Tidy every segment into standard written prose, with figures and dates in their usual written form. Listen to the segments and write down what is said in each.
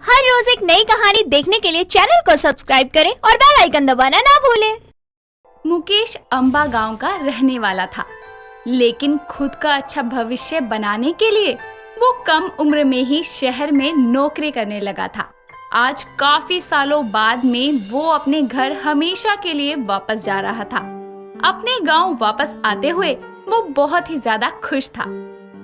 हर रोज एक नई कहानी देखने के लिए चैनल को सब्सक्राइब करें और बेल आइकन दबाना ना भूलें। मुकेश अंबा गांव का रहने वाला था, लेकिन खुद का अच्छा भविष्य बनाने के लिए वो कम उम्र में ही शहर में नौकरी करने लगा था। आज काफी सालों बाद में वो अपने घर हमेशा के लिए वापस जा रहा था। अपने गांव वापस आते हुए वो बहुत ही ज्यादा खुश था।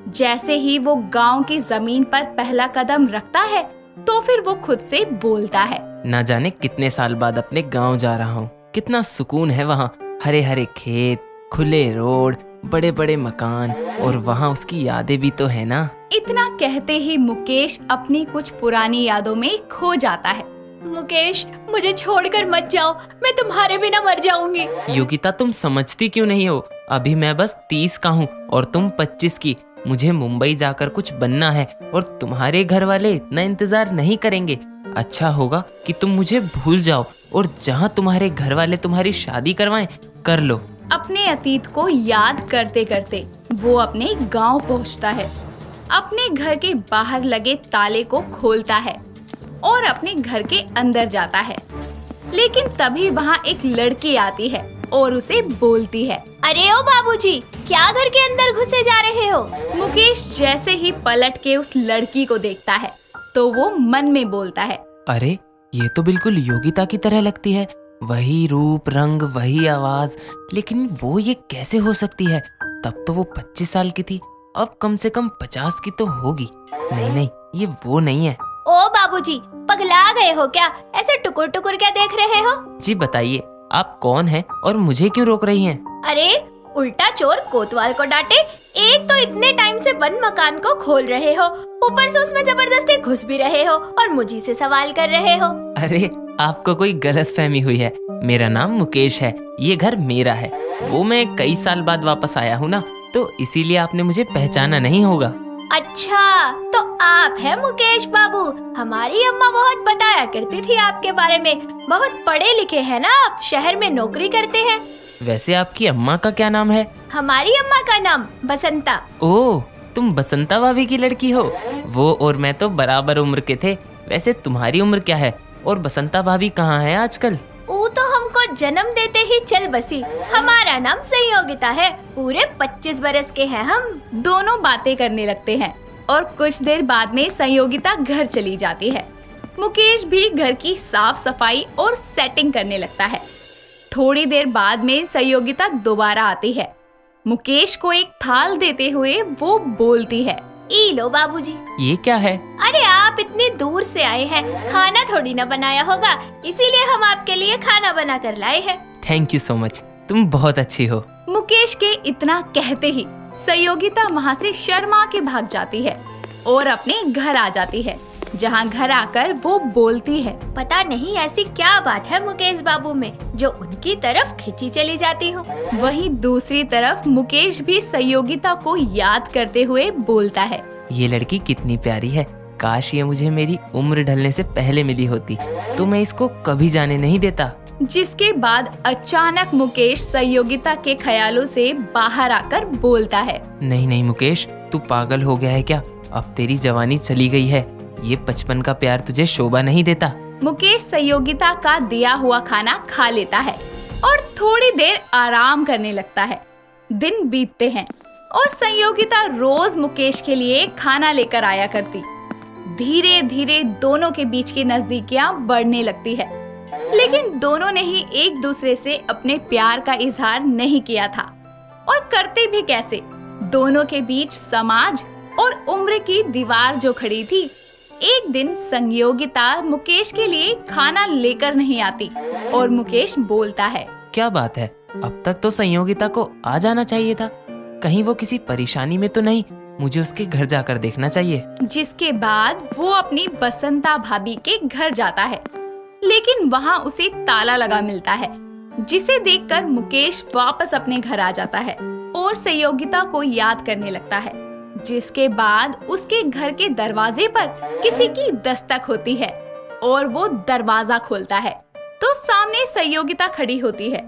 जैसे ही वो गांव की जमीन पर पहला कदम रखता है तो फिर वो खुद से बोलता है, ना जाने कितने साल बाद अपने गांव जा रहा हूँ। कितना सुकून है वहाँ, हरे हरे खेत, खुले रोड, बड़े बड़े मकान, और वहाँ उसकी यादें भी तो है ना। इतना कहते ही मुकेश अपनी कुछ पुरानी यादों में खो जाता है। मुकेश, मुझे छोड़कर मत जाओ, मैं तुम्हारे बिना मर जाऊंगी। योगिता, तुम समझती क्यों नहीं हो? अभी मैं बस 30 का हूँ और तुम 25 की। मुझे मुंबई जाकर कुछ बनना है और तुम्हारे घर वाले इतना इंतजार नहीं करेंगे। अच्छा होगा कि तुम मुझे भूल जाओ और जहाँ तुम्हारे घर वाले तुम्हारी शादी करवाएं कर लो। अपने अतीत को याद करते करते वो अपने गांव पहुंचता है। अपने घर के बाहर लगे ताले को खोलता है और अपने घर के अंदर जाता है। लेकिन तभी वहाँ एक लड़की आती है और उसे बोलती है, अरे ओ बाबूजी, क्या घर के अंदर घुसे जा रहे हो? मुकेश जैसे ही पलट के उस लड़की को देखता है तो वो मन में बोलता है, अरे ये तो बिल्कुल योगिता की तरह लगती है। वही रूप रंग, वही आवाज, लेकिन वो ये कैसे हो सकती है? तब तो वो 25 साल की थी, अब कम से कम 50 की तो होगी। नहीं नहीं, ये वो नहीं है। ओ बाबूजी, पगला गए हो क्या? ऐसे टुकुर टुकुर क्या देख रहे हो? जी बताइए, आप कौन हैं और मुझे क्यों रोक रही हैं? अरे उल्टा चोर कोतवाल को डांटे। एक तो इतने टाइम से बंद मकान को खोल रहे हो, ऊपर से उसमें जबरदस्ती घुस भी रहे हो और मुझी से सवाल कर रहे हो। अरे आपको कोई गलतफहमी हुई है। मेरा नाम मुकेश है, ये घर मेरा है। वो मैं कई साल बाद वापस आया हूँ ना, तो इसीलिए आपने मुझे पहचाना नहीं होगा। अच्छा, तो आप हैं मुकेश बाबू। हमारी अम्मा बहुत बताया करती थी आपके बारे में। बहुत पढ़े लिखे हैं ना आप, शहर में नौकरी करते हैं। वैसे आपकी अम्मा का क्या नाम है? हमारी अम्मा का नाम बसंता। ओह, तुम बसंता भाभी की लड़की हो। वो और मैं तो बराबर उम्र के थे। वैसे तुम्हारी उम्र क्या है और बसंता भाभी कहाँ है आजकल? वो तो हमको जन्म देते ही चल बसी। हमारा नाम संयोगिता है। पूरे 25 बरस के हैं हम। दोनों बातें करने लगते हैं और कुछ देर बाद में संयोगिता घर चली जाती है। मुकेश भी घर की साफ सफाई और सेटिंग करने लगता है। थोड़ी देर बाद में संयोगिता दोबारा आती है। मुकेश को एक थाल देते हुए वो बोलती है, ई लो बाबूजी। ये क्या है? अरे आप इतनी दूर से आए हैं, खाना थोड़ी ना बनाया होगा, इसीलिए हम आपके लिए खाना बना कर लाए हैं। थैंक यू सो मच, तुम बहुत अच्छी हो। मुकेश के इतना कहते ही संयोगिता वहाँ से शर्मा के भाग जाती है और अपने घर आ जाती है, जहाँ घर आकर वो बोलती है, पता नहीं ऐसी क्या बात है मुकेश बाबू में जो उनकी तरफ खिंची चली जाती हूँ। वहीं दूसरी तरफ मुकेश भी संयोगिता को याद करते हुए बोलता है, ये लड़की कितनी प्यारी है। काश ये मुझे मेरी उम्र ढलने से पहले मिली होती तो मैं इसको कभी जाने नहीं देता। जिसके बाद अचानक मुकेश संयोगिता के ख्यालों से बाहर आकर बोलता है, नहीं नहीं मुकेश, तू पागल हो गया है क्या? अब तेरी जवानी चली गई है। ये 55 का प्यार तुझे शोभा नहीं देता। मुकेश संयोगिता का दिया हुआ खाना खा लेता है और थोड़ी देर आराम करने लगता है। दिन बीतते हैं और संयोगिता रोज मुकेश के लिए खाना लेकर आया करती। धीरे धीरे दोनों के बीच की नजदीकियां बढ़ने लगती है, लेकिन दोनों ने ही एक दूसरे से अपने प्यार का इजहार नहीं किया था, और करते भी कैसे। दोनों के बीच समाज और उम्र की दीवार जो खड़ी थी। एक दिन संयोगिता मुकेश के लिए खाना लेकर नहीं आती और मुकेश बोलता है, क्या बात है, अब तक तो संयोगिता को आ जाना चाहिए था। कहीं वो किसी परेशानी में तो नहीं? मुझे उसके घर जाकर देखना चाहिए। जिसके बाद वो अपनी बसंता भाभी के घर जाता है, लेकिन वहाँ उसे ताला लगा मिलता है, जिसे देखकर मुकेश वापस अपने घर आ जाता है और संयोगिता को याद करने लगता है। जिसके बाद उसके घर के दरवाजे पर किसी की दस्तक होती है और वो दरवाजा खोलता है तो सामने संयोगिता खड़ी होती है,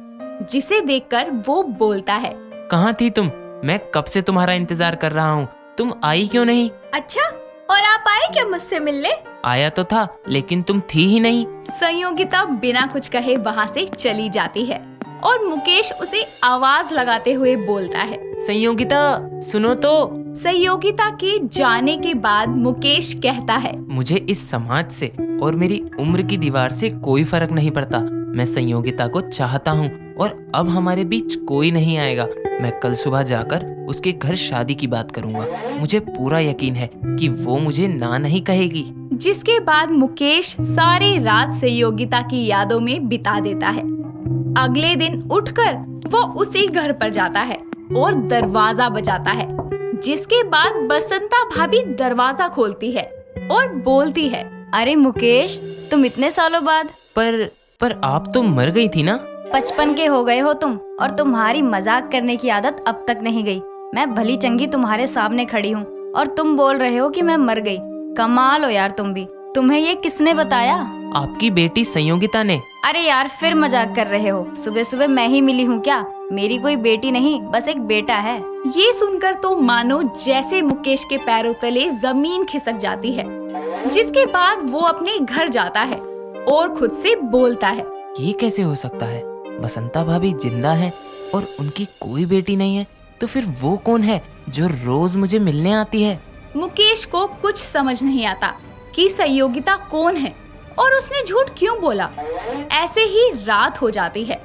जिसे देखकर वो बोलता है, कहाँ थी तुम? मैं कब से तुम्हारा इंतजार कर रहा हूँ, तुम आई क्यों नहीं? अच्छा, और आप आए क्या मुझसे मिलने? आया तो था लेकिन तुम थी ही नहीं। संयोगिता बिना कुछ कहे वहाँ से चली जाती है और मुकेश उसे आवाज लगाते हुए बोलता है, संयोगिता सुनो तो। संयोगिता के जाने के बाद मुकेश कहता है, मुझे इस समाज से और मेरी उम्र की दीवार से कोई फर्क नहीं पड़ता। मैं संयोगिता को चाहता हूँ और अब हमारे बीच कोई नहीं आएगा। मैं कल सुबह जाकर उसके घर शादी की बात करूँगा। मुझे पूरा यकीन है कि वो मुझे ना नहीं कहेगी। जिसके बाद मुकेश सारी रात संयोगिता की यादों में बिता देता है। अगले दिन उठकर वो उसी घर पर जाता है और दरवाजा बजाता है। जिसके बाद बसंता भाभी दरवाजा खोलती है और बोलती है, अरे मुकेश, तुम इतने सालों बाद। पर आप तो मर गई थी ना। 55 के हो गए हो तुम, और तुम्हारी मजाक करने की आदत अब तक नहीं गई। मैं भली चंगी तुम्हारे सामने खड़ी हूँ और तुम बोल रहे हो कि मैं मर गई। कमाल हो यार तुम भी। तुम्हें ये किसने बताया? आपकी बेटी संयोगिता ने। अरे यार, फिर मजाक कर रहे हो। सुबह सुबह मैं ही मिली हूँ क्या? मेरी कोई बेटी नहीं, बस एक बेटा है। ये सुनकर तो मानो जैसे मुकेश के पैरों तले जमीन खिसक जाती है। जिसके बाद वो अपने घर जाता है और खुद से बोलता है, ये कैसे हो सकता है? बसंता भाभी जिंदा है और उनकी कोई बेटी नहीं है, तो फिर वो कौन है जो रोज मुझे मिलने आती है? मुकेश को कुछ समझ नहीं आता कि संयोगिता कौन है और उसने झूठ क्यों बोला। ऐसे ही रात हो जाती है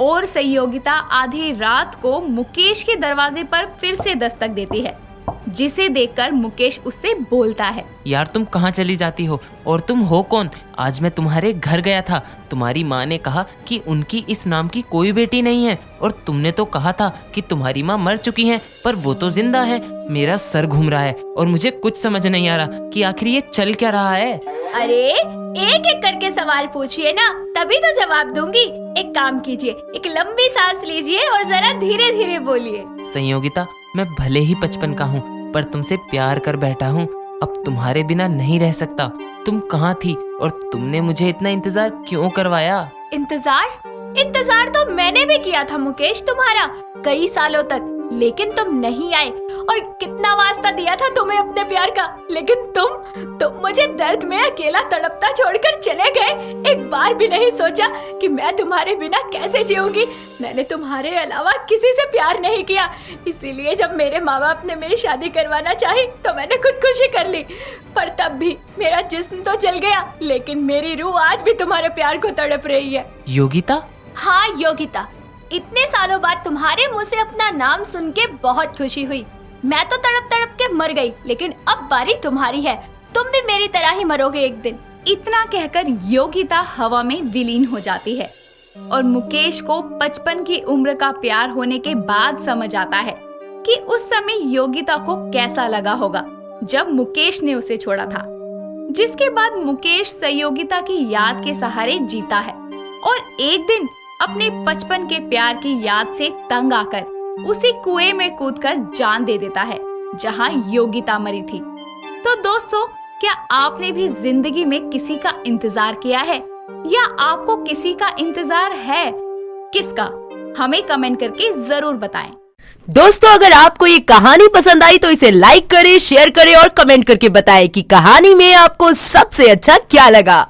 और संयोगिता आधी रात को मुकेश के दरवाजे पर फिर से दस्तक देती है। जिसे देखकर मुकेश उससे बोलता है, यार तुम कहाँ चली जाती हो और तुम हो कौन? आज मैं तुम्हारे घर गया था। तुम्हारी माँ ने कहा कि उनकी इस नाम की कोई बेटी नहीं है और तुमने तो कहा था कि तुम्हारी माँ मर चुकी है, पर वो तो जिंदा है। मेरा सर घूम रहा है और मुझे कुछ समझ नहीं आ रहा कि आखिर ये चल क्या रहा है। अरे एक एक करके सवाल पूछिए ना, तभी तो जवाब दूंगी। एक काम कीजिए, एक लंबी सांस लीजिए और जरा धीरे धीरे बोलिए। संयोगिता, मैं भले ही 55 का हूँ, पर तुमसे प्यार कर बैठा हूँ। अब तुम्हारे बिना नहीं रह सकता। तुम कहाँ थी और तुमने मुझे इतना इंतजार क्यों करवाया? इंतजार तो मैंने भी किया था मुकेश तुम्हारा, कई सालों तक, लेकिन तुम नहीं आए। और कितना वास्ता दिया था तुम्हें अपने प्यार का, लेकिन तुम मुझे दर्द में अकेला तड़पता छोड़कर चले गए। एक बार भी नहीं सोचा कि मैं तुम्हारे बिना कैसे जीऊंगी। मैंने तुम्हारे अलावा किसी से प्यार नहीं किया, इसीलिए जब मेरे माँ बाप ने मेरी शादी करवाना चाही तो मैंने खुदकुशी कर ली। पर तब भी मेरा जिस्म तो जल गया, लेकिन मेरी रूह आज भी तुम्हारे प्यार को तड़प रही है। योगिता? हाँ योगिता, इतने सालों बाद तुम्हारे मुंह से अपना नाम सुन के बहुत खुशी हुई। मैं तो तड़प तड़प के मर गई, लेकिन अब बारी तुम्हारी है। तुम भी मेरी तरह ही मरोगे एक दिन। इतना कहकर योगिता हवा में विलीन हो जाती है और मुकेश को 55 की उम्र का प्यार होने के बाद समझ आता है कि उस समय योगिता को कैसा लगा होगा जब मुकेश ने उसे छोड़ा था। जिसके बाद मुकेश संयोगिता की याद के सहारे जीता है और एक दिन अपने 55 के प्यार की याद से तंग आकर उसी कुएं में कूदकर जान दे देता है जहां योगिता मरी थी। तो दोस्तों, क्या आपने भी जिंदगी में किसी का इंतजार किया है या आपको किसी का इंतजार है? किसका? हमें कमेंट करके जरूर बताएं। दोस्तों, अगर आपको ये कहानी पसंद आई तो इसे लाइक करें, शेयर करें और कमेंट करके बताएं कि कहानी में आपको सबसे अच्छा क्या लगा।